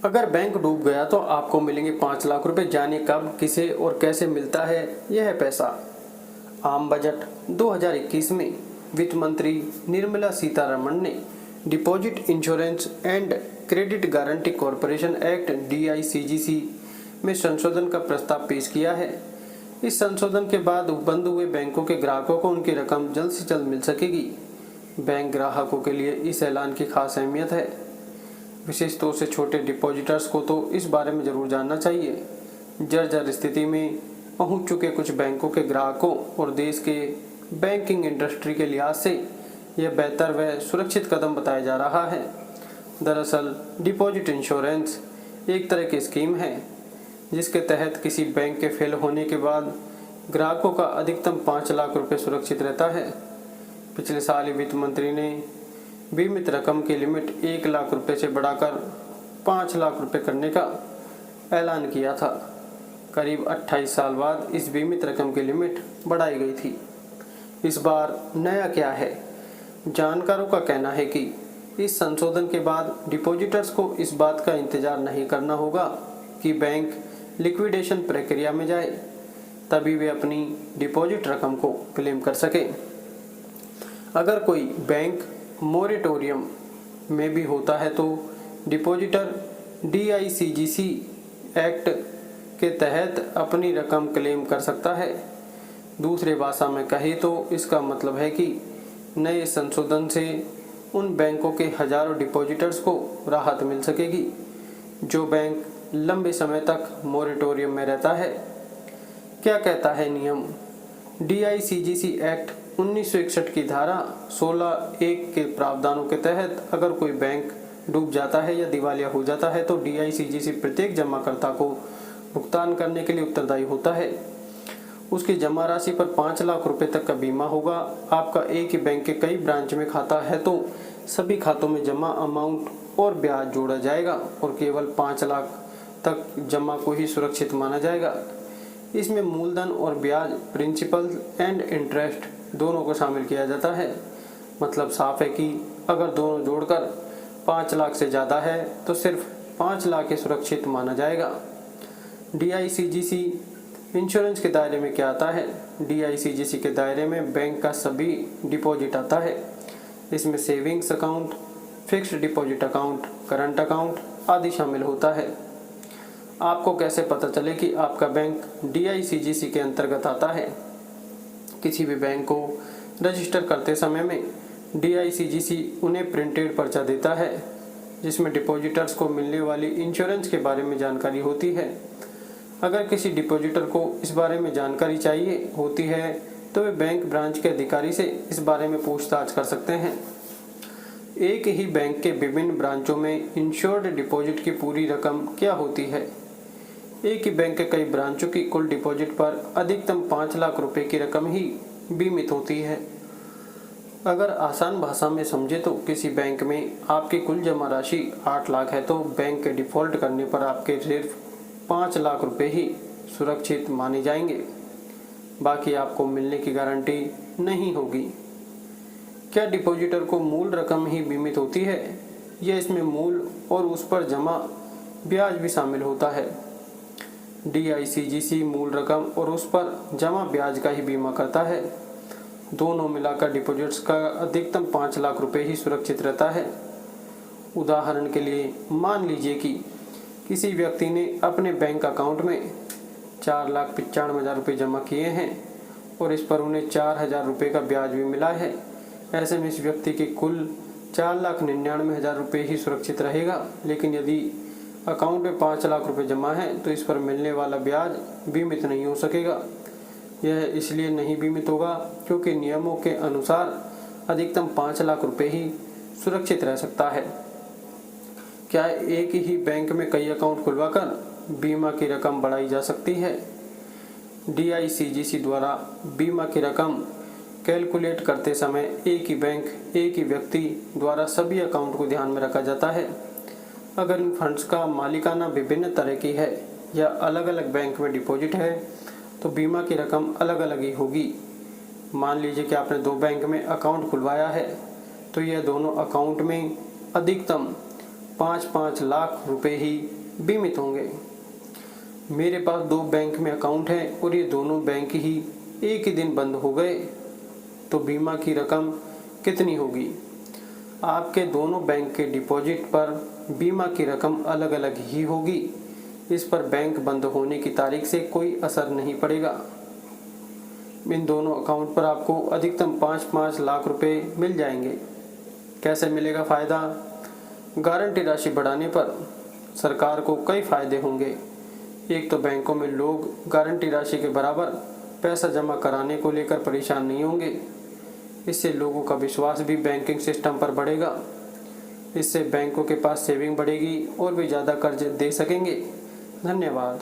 अगर बैंक डूब गया तो आपको मिलेंगे 5 लाख रुपए। जानिए कब, किसे और कैसे मिलता है यह पैसा। आम बजट 2021 में वित्त मंत्री निर्मला सीतारमण ने deposit insurance and credit guarantee corporation act DICGC में संशोधन का प्रस्ताव पेश किया है। इस संशोधन के बाद बंद हुए बैंकों के ग्राहकों को उनकी रकम जल्द से जल्द मिल सकेगी। बैंक ग्राहकों के लिए इस ऐलान की खास अहमियत है। विशेष तौर से छोटे डिपॉजिटर्स को तो इस बारे में जरूर जानना चाहिए। जर्जर स्थिति में पहुंच चुके कुछ बैंकों के ग्राहकों और देश के बैंकिंग इंडस्ट्री के लिहाज से यह बेहतर व सुरक्षित कदम बताया जा रहा है। दरअसल डिपॉजिट इंश्योरेंस एक तरह की स्कीम है जिसके तहत किसी बैंक के फेल होने के बाद ग्राहकों का अधिकतम 5 लाख रुपए सुरक्षित रहता है। पिछले साल ही वित्त मंत्री ने बीमित रकम की लिमिट 1 लाख रुपए से बढ़ाकर 5 लाख रुपए करने का ऐलान किया था। करीब 28 साल बाद इस बीमित रकम की लिमिट बढ़ाई गई थी। इस बार नया क्या है? जानकारों का कहना है कि इस संशोधन के बाद डिपॉजिटर्स को इस बात का इंतजार नहीं करना होगा कि बैंक लिक्विडेशन प्रक्रिया में जाए, तभी वे अपनी डिपॉजिट रकम को क्लेम कर सके। अगर कोई बैंक मोरेटोरियम में भी होता है तो डिपॉजिटर DICGC एक्ट के तहत अपनी रकम क्लेम कर सकता है। दूसरी भाषा में कहे तो इसका मतलब है कि नए संशोधन से उन बैंकों के हजारों डिपॉजिटर्स को राहत मिल सकेगी जो बैंक लंबे समय तक मोरेटोरियम में रहता है। क्या कहता है नियम? DICGC एक्ट 1961 की धारा 16(1) के प्रावधानों के तहत अगर कोई बैंक डूब जाता है या दिवालिया हो जाता है तो DICGC प्रत्येक जमाकर्ता को भुगतान करने के लिए उत्तरदायी होता है। उसकी जमा राशि पर 5 लाख रुपए तक का बीमा होगा। आपका एक ही बैंक के कई ब्रांच में खाता है तो सभी खातों में जमा अमाउंट और ब्याज जोड़ा जाएगा और केवल 5 लाख तक जमा को ही सुरक्षित माना जाएगा। इसमें मूलधन और ब्याज, प्रिंसिपल एंड इंटरेस्ट दोनों को शामिल किया जाता है। मतलब साफ है कि अगर दोनों जोड़कर 5 लाख से ज़्यादा है तो सिर्फ 5 लाख ही सुरक्षित माना जाएगा। DICGC इंश्योरेंस के दायरे में क्या आता है? DICGC के दायरे में बैंक का सभी डिपॉजिट आता है। इसमें savings account, fixed deposit account, current account आदि शामिल होता है। आपको कैसे पता चले कि आपका बैंक DICGC के अंतर्गत आता है? किसी भी बैंक को रजिस्टर करते समय में DICGC उन्हें प्रिंटेड पर्चा देता है जिसमें डिपॉजिटर्स को मिलने वाली इंश्योरेंस के बारे में जानकारी होती है। अगर किसी डिपॉजिटर को इस बारे में जानकारी चाहिए होती है तो वे बैंक ब्रांच के अधिकारी से इस बारे में पूछताछ कर सकते हैं। एक ही बैंक के विभिन्न ब्रांचों में इंश्योर्ड डिपॉजिट की पूरी रकम क्या होती है? एक ही बैंक के कई ब्रांचों की कुल डिपॉजिट पर अधिकतम 5 लाख रुपए की रकम ही बीमित होती है। अगर आसान भाषा में समझे तो किसी बैंक में आपकी कुल जमा राशि 8 लाख है तो बैंक के डिफ़ॉल्ट करने पर आपके सिर्फ 5 लाख रुपए ही सुरक्षित माने जाएंगे, बाकी आपको मिलने की गारंटी नहीं होगी। क्या डिपॉजिटर को मूल रकम ही बीमित होती है या इसमें मूल और उस पर जमा ब्याज भी शामिल होता है? DICGC मूल रकम और उस पर जमा ब्याज का ही बीमा करता है। दोनों मिलाकर डिपॉजिट्स का अधिकतम 5 लाख रुपए ही सुरक्षित रहता है। उदाहरण के लिए मान लीजिए कि किसी व्यक्ति ने अपने बैंक अकाउंट में 4,95,000 रुपये जमा किए हैं और इस पर उन्हें 4,000 रुपये का ब्याज भी मिला है। ऐसे में इस व्यक्ति के कुल 4,99,000 रुपये ही सुरक्षित रहेगा। लेकिन यदि अकाउंट में 5 लाख रुपए जमा है तो इस पर मिलने वाला ब्याज बीमित नहीं हो सकेगा। यह इसलिए नहीं बीमित होगा क्योंकि नियमों के अनुसार अधिकतम 5 लाख रुपए ही सुरक्षित रह सकता है। क्या एक ही बैंक में कई अकाउंट खुलवाकर बीमा की रकम बढ़ाई जा सकती है? DICGC द्वारा बीमा की रकम कैलकुलेट करते समय एक ही बैंक, एक ही व्यक्ति द्वारा सभी अकाउंट को ध्यान में रखा जाता है। अगर इन फंड्स का मालिकाना विभिन्न तरह की है या अलग अलग बैंक में डिपॉजिट है तो बीमा की रकम अलग अलग ही होगी। मान लीजिए कि आपने 2 बैंक में अकाउंट खुलवाया है तो यह दोनों अकाउंट में अधिकतम 5-5 लाख रुपए ही बीमित होंगे। मेरे पास 2 बैंक में अकाउंट हैं और ये दोनों बैंक ही एक ही दिन बंद हो गए, तो बीमा की रकम कितनी होगी? आपके दोनों बैंक के डिपॉजिट पर बीमा की रकम अलग अलग ही होगी। इस पर बैंक बंद होने की तारीख से कोई असर नहीं पड़ेगा। इन दोनों अकाउंट पर आपको अधिकतम 5-5 लाख रुपए मिल जाएंगे। कैसे मिलेगा फ़ायदा? गारंटी राशि बढ़ाने पर सरकार को कई फायदे होंगे। एक तो बैंकों में लोग गारंटी राशि के बराबर पैसा जमा कराने को लेकर परेशान नहीं होंगे। इससे लोगों का विश्वास भी बैंकिंग सिस्टम पर बढ़ेगा। इससे बैंकों के पास सेविंग बढ़ेगी और भी ज़्यादा कर्ज दे सकेंगे। धन्यवाद।